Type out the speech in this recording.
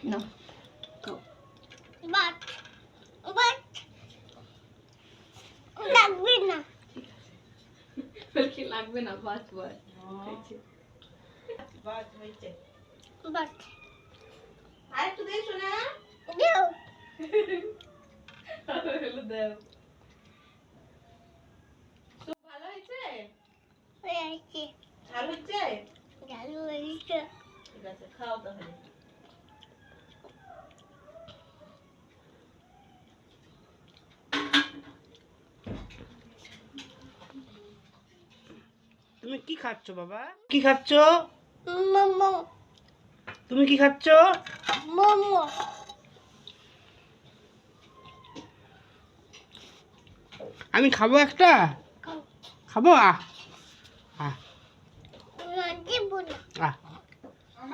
No. Go. But লাগবে না। বলকে লাগবে না বাত বাত। বাত হয়েছে। বাট আরেকটু দে শোনা। দাও। হলো দাও। সব ভালো হয়েছে? হয়েছে। ঝাল হয়েছে? ঝাল হয়েছে। ঠিক আছে খাও তাহলে। তুমি কি খাচ্ছ বাবা? কি খাচ্ছ? মোমো। তুমি কি খাচ্ছ? মোমো। আমি খাবো একটা? খাবো? আহ আহ দিব না। আহ